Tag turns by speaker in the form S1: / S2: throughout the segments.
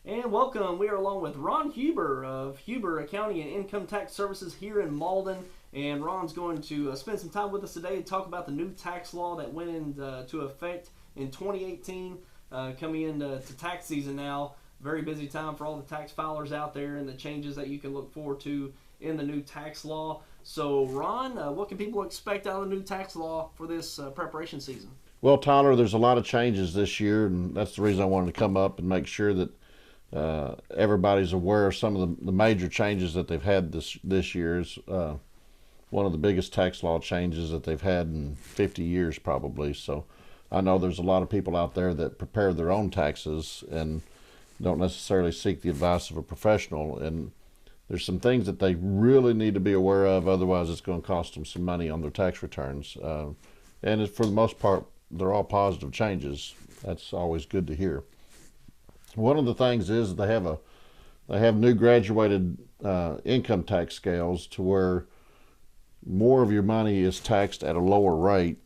S1: And welcome. We are along with Ron Huber of Huber Accounting and Income Tax Services here in Malden. And Ron's going to spend some time with us today to talk about the new tax law that went into effect in 2018, coming into tax season now. Very busy time for all the tax filers out there and the changes that you can look forward to in the new tax law. So, Ron, what can people expect out of the new tax law for this preparation season?
S2: Well, Tyler, there's a lot of changes this year, and that's the reason I wanted to come up and make sure that everybody's aware of some of the major changes that they've had this year. Is one of the biggest tax law changes that they've had in 50 years, probably. So I know there's a lot of people out there that prepare their own taxes and don't necessarily seek the advice of a professional. And there's some things that they really need to be aware of, otherwise it's going to cost them some money on their tax returns. And for the most part, they're all positive changes. That's always good to hear. One of the things is they have new graduated income tax scales to where more of your money is taxed at a lower rate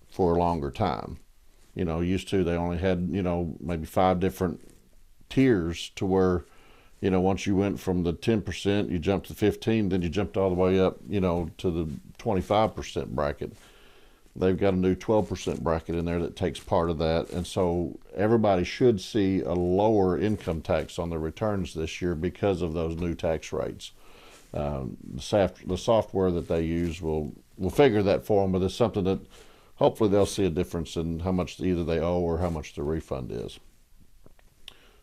S2: for a longer time. Used to they only had maybe 5 different tiers to where once you went from the 10%, you jumped to 15, then you jumped all the way up to the 25% bracket. They've got a new 12% bracket in there that takes part of that. And so everybody should see a lower income tax on their returns this year because of those new tax rates. The software that they use will figure that for them, but it's something that hopefully they'll see a difference in how much either they owe or how much the refund is.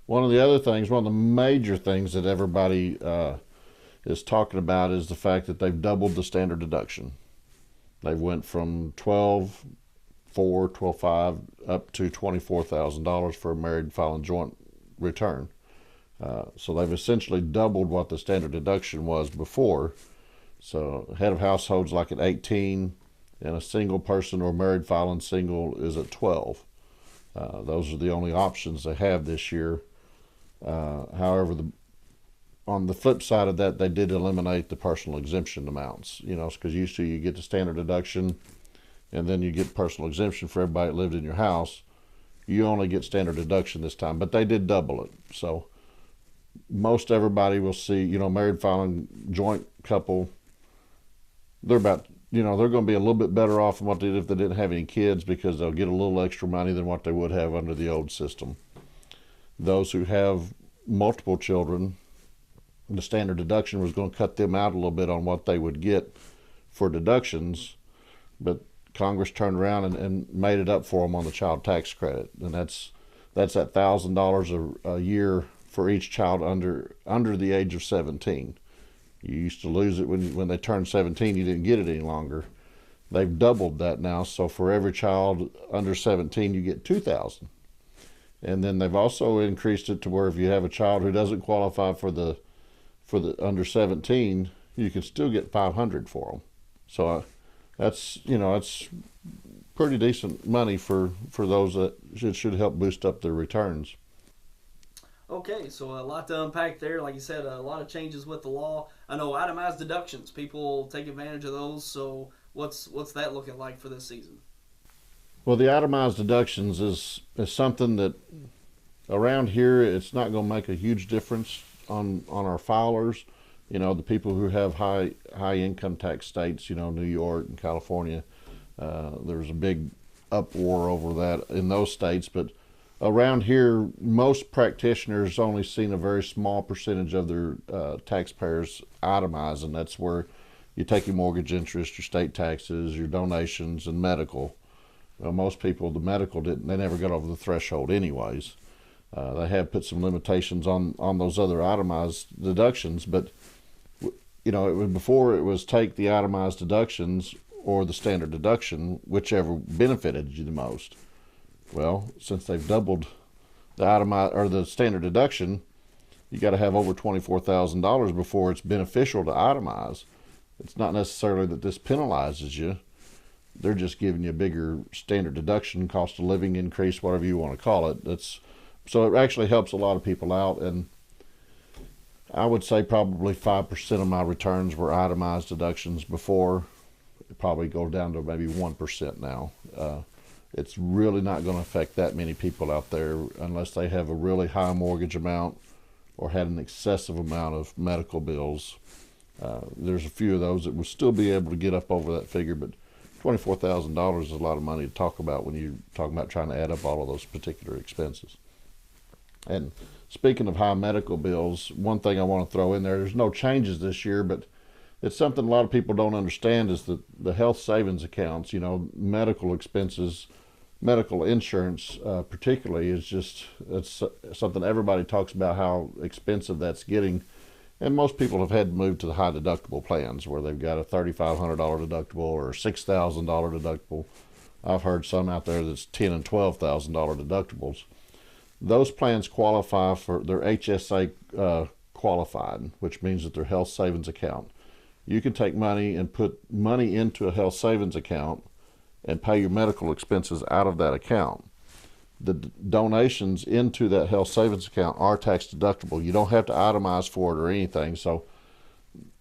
S2: One of the major things that everybody is talking about is the fact that they've doubled the standard deduction. They went from $12,500 up to $24,000 for a married filing joint return. So they've essentially doubled what the standard deduction was before. So head of households like at 18, and a single person or married filing single is at 12. Those are the only options they have this year. However, on the flip side of that, they did eliminate the personal exemption amounts, because used to you get the standard deduction and then you get personal exemption for everybody that lived in your house. You only get standard deduction this time, but they did double it. So most everybody will see, married filing joint couple, they're going to be a little bit better off than what they did if they didn't have any kids, because they'll get a little extra money than what they would have under the old system. Those who have multiple children, the standard deduction was going to cut them out a little bit on what they would get for deductions, but Congress turned around and made it up for them on the child tax credit, and that's that $1,000 a year for each child under the age of 17. You used to lose it when they turned 17. You didn't get it any longer. They've doubled that now, so for every child under 17, you get $2,000. And then they've also increased it to where if you have a child who doesn't qualify for the under 17, you can still get $500 for them. So that's pretty decent money for those that should help boost up their returns.
S1: Okay, so a lot to unpack there. Like you said, a lot of changes with the law. I know itemized deductions. People take advantage of those. So what's that looking like for this season?
S2: Well, the itemized deductions is something that around here it's not going to make a huge difference on our filers. The people who have high income tax states, New York and California, there's a big uproar over that in those states. But around here, most practitioners only seen a very small percentage of their taxpayers itemize, and that's where you take your mortgage interest, your state taxes, your donations, and medical. Well, most people, the medical they never got over the threshold anyways. They have put some limitations on those other itemized deductions, but before it was take the itemized deductions or the standard deduction, whichever benefited you the most. Well, since they've doubled the itemized or the standard deduction, you got to have over $24,000 before it's beneficial to itemize. It's not necessarily that this penalizes you. They're just giving you a bigger standard deduction, cost of living increase, whatever you want to call it. So it actually helps a lot of people out, and I would say probably 5% of my returns were itemized deductions before. It probably goes down to maybe 1% now. it's really not going to affect that many people out there unless they have a really high mortgage amount or had an excessive amount of medical bills. There's a few of those that will still be able to get up over that figure, but $24,000 is a lot of money to talk about when you're talking about trying to add up all of those particular expenses. And speaking of high medical bills, one thing I want to throw in there, there's no changes this year, but it's something a lot of people don't understand is that the health savings accounts, medical expenses, medical insurance particularly, it's something everybody talks about how expensive that's getting. And most people have had to move to the high deductible plans where they've got a $3,500 deductible or $6,000 deductible. I've heard some out there that's $10,000 and $12,000 deductibles. Those plans qualify for their HSA qualified, which means that their health savings account. You can take money and put money into a health savings account and pay your medical expenses out of that account. The donations into that health savings account are tax deductible. You don't have to itemize for it or anything. So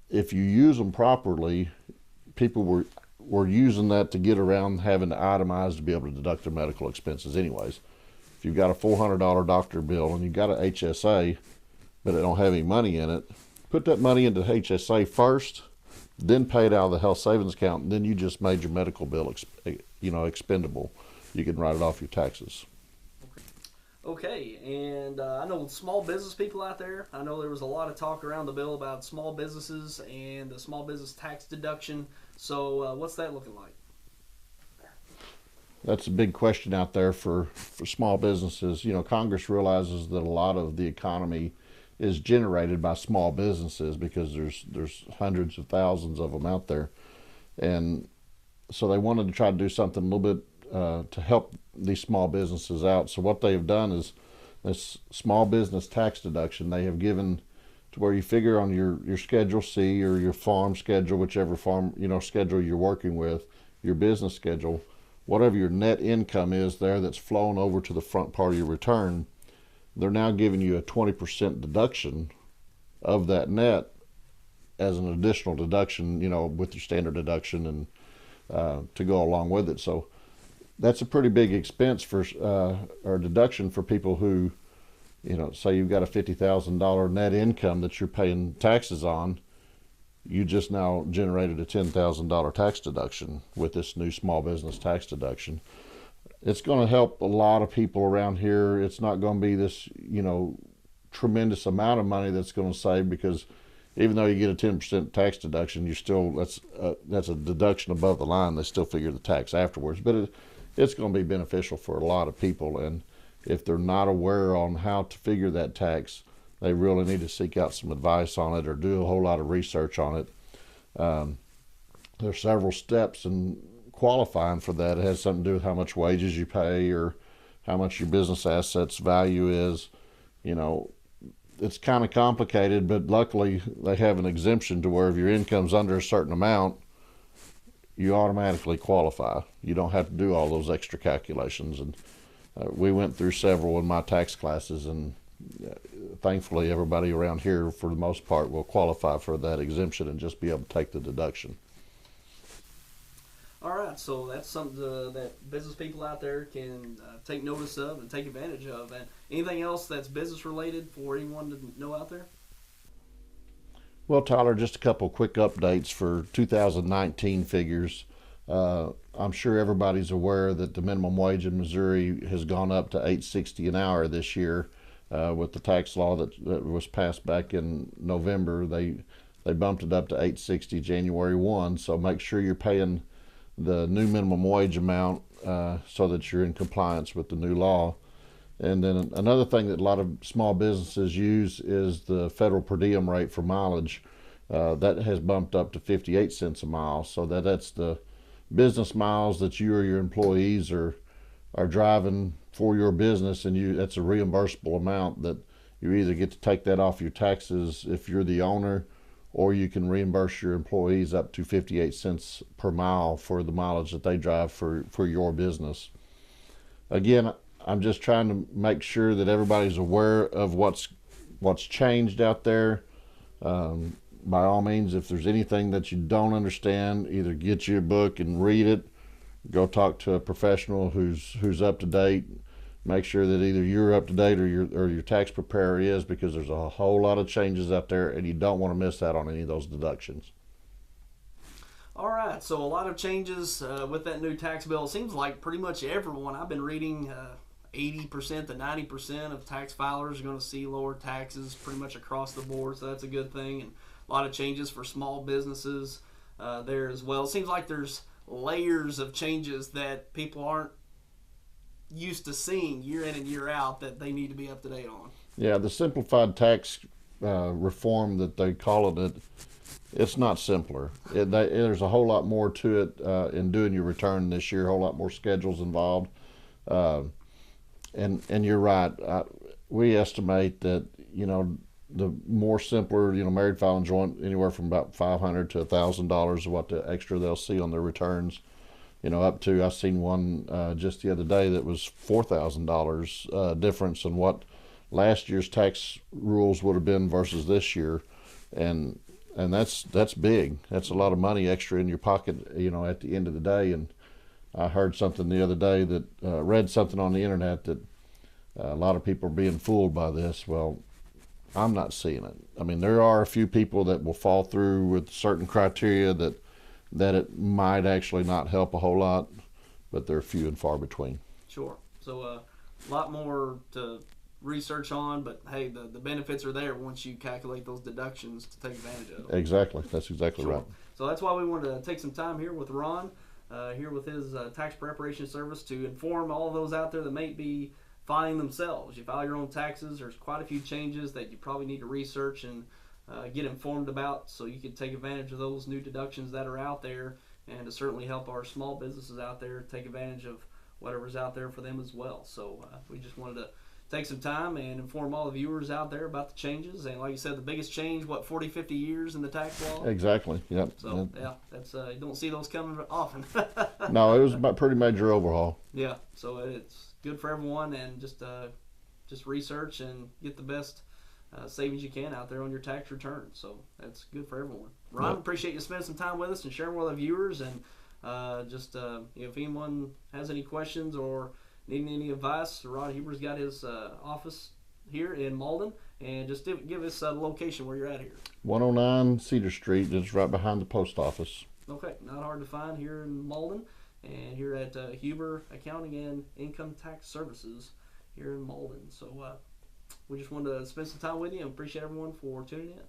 S2: if you use them properly, people were using that to get around having to itemize to be able to deduct their medical expenses anyways. If you've got a $400 doctor bill and you've got an HSA, but it don't have any money in it, put that money into HSA first, then pay it out of the health savings account, and then you just made your medical bill expendable. You can write it off your taxes.
S1: Okay, and I know small business people out there, I know there was a lot of talk around the bill about small businesses and the small business tax deduction. So what's that looking like?
S2: That's a big question out there for small businesses. Congress realizes that a lot of the economy is generated by small businesses because there's hundreds of thousands of them out there. And so they wanted to try to do something a little bit to help these small businesses out. So what they've done is this small business tax deduction they have given to where you figure on your Schedule C or your farm schedule, whichever farm schedule you're working with, your business schedule, whatever your net income is there that's flown over to the front part of your return, they're now giving you a 20% deduction of that net as an additional deduction, with your standard deduction and to go along with it. So that's a pretty big expense for or deduction for people who, say you've got a $50,000 net income that you're paying taxes on. You just now generated a $10,000 tax deduction with this new small business tax deduction. It's going to help a lot of people around here. It's not going to be this, tremendous amount of money that's going to save, because even though you get a 10% tax deduction, that's a deduction above the line. They still figure the tax afterwards, but it's going to be beneficial for a lot of people. And if they're not aware on how to figure that tax, they really need to seek out some advice on it or do a whole lot of research on it. There's several steps in qualifying for that. It has something to do with how much wages you pay or how much your business assets value is. It's kind of complicated, but luckily they have an exemption to where if your income's under a certain amount, you automatically qualify. You don't have to do all those extra calculations. And we went through several in my tax classes, and thankfully everybody around here for the most part will qualify for that exemption and just be able to take the deduction.
S1: All right, so that's something that business people out there can take notice of and take advantage of. And anything else that's business related for anyone to know out there?
S2: Well, Tyler, just a couple quick updates for 2019 figures. I'm sure everybody's aware that the minimum wage in Missouri has gone up to $8.60 an hour this year with the tax law that was passed back in November. They bumped it up to $8.60 January 1. So make sure you're paying the new minimum wage amount so that you're in compliance with the new law. And then another thing that a lot of small businesses use is the federal per diem rate for mileage. That has bumped up to 58 cents a mile. So that's the business miles that you or your employees are driving for your business, and that's a reimbursable amount that you either get to take that off your taxes if you're the owner, or you can reimburse your employees up to 58 cents per mile for the mileage that they drive for your business. Again, I'm just trying to make sure that everybody's aware of what's changed out there. By all means, if there's anything that you don't understand, either get you a book and read it, go talk to a professional who's up to date. Make sure that either you're up to date or your tax preparer is, because there's a whole lot of changes out there, and you don't want to miss out on any of those deductions.
S1: All right, so a lot of changes with that new tax bill. It seems like pretty much everyone I've been reading, 80% to 90% of tax filers are going to see lower taxes pretty much across the board, so that's a good thing. And a lot of changes for small businesses there as well. It seems like there's layers of changes that people aren't used to seeing year in and year out that they need to be up to date on.
S2: Yeah, the simplified tax reform that they call it, it's not simpler. There's a whole lot more to it in doing your return this year. A whole lot more schedules involved, and you're right. We estimate that the more simpler, married filing joint, anywhere from about $500 to $1,000 is what the extra they'll see on their returns. Up to, I seen one just the other day that was $4,000 difference in what last year's tax rules would have been versus this year, and that's big. That's a lot of money extra in your pocket, at the end of the day. And I heard something the other day that read something on the internet that a lot of people are being fooled by this. Well, I'm not seeing it. I mean, there are a few people that will fall through with certain criteria that it might actually not help a whole lot, but they're few and far between.
S1: Sure. So a lot more to research on, but hey, the benefits are there once you calculate those deductions to take advantage of them.
S2: Exactly. That's exactly
S1: Sure.
S2: right.
S1: So that's why we wanted to take some time here with Ron, here with his tax preparation service, to inform all those out there that may be filing themselves. You file your own taxes. There's quite a few changes that you probably need to research and get informed about, so you can take advantage of those new deductions that are out there, and to certainly help our small businesses out there take advantage of whatever's out there for them as well. So we just wanted to take some time and inform all the viewers out there about the changes. And like you said, the biggest change, 40, 50 years in the tax law?
S2: Exactly. Yep.
S1: So yeah, that's you don't see those coming often.
S2: No, it was a pretty major overhaul.
S1: Yeah, so it's good for everyone, and just research and get the best savings you can out there on your tax return. So that's good for everyone. Ron,
S2: Yep.
S1: Appreciate you spending some time with us and sharing with our viewers. And if anyone has any questions or needing any advice, Ron Huber's got his office here in Malden, and just give us a location where you're at here.
S2: 109 Cedar Street, just right behind the post office.
S1: Okay, not hard to find here in Malden, and here at Huber Accounting and Income Tax Services here in Malden. So we just wanted to spend some time with you and appreciate everyone for tuning in.